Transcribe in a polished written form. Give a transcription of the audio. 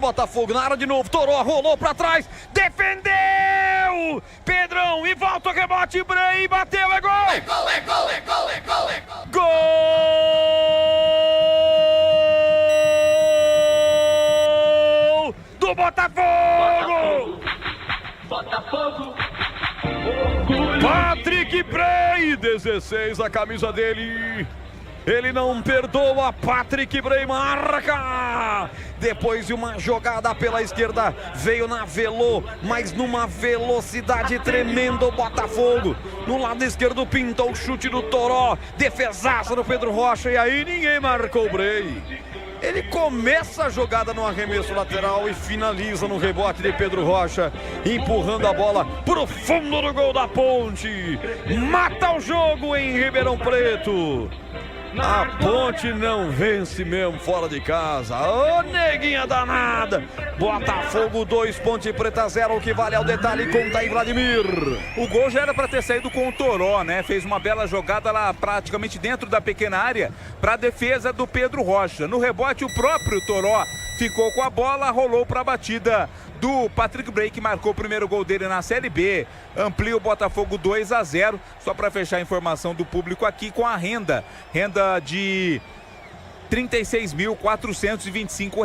Botafogo na área de novo, Toró rolou pra trás, defendeu! Pedrão e volta o rebote, Brei, bateu, é gol! É gol, é gol, é gol, é gol, é gol! Gol do Botafogo! Botafogo! Patrick Brei, 16 a camisa dele. Ele não perdoa, Patrick Brei marca! Depois de uma jogada pela esquerda, veio na velô, mas numa velocidade tremenda o Botafogo. No lado esquerdo pintou o chute do Toró, defesaça do Pedro Rocha, e aí ninguém marcou o Brei. Ele começa a jogada no arremesso lateral e finaliza no rebote de Pedro Rocha, empurrando a bola pro fundo do gol da Ponte. Mata o jogo em Ribeirão Preto. A Ponte não vence mesmo fora de casa. Ô, neguinha danada. Botafogo 2, Ponte Preta 0, o que vale ao detalhe, conta aí, Vladimir. O gol já era para ter saído com o Toró, né? Fez uma bela jogada lá praticamente dentro da pequena área para a defesa do Pedro Rocha. No rebote, o próprio Toró ficou com a bola, rolou para a batida do Patrick Brei, que marcou o primeiro gol dele na Série B. Amplia o Botafogo 2-0. Só para fechar a informação do público aqui com a renda de R$ 36.425.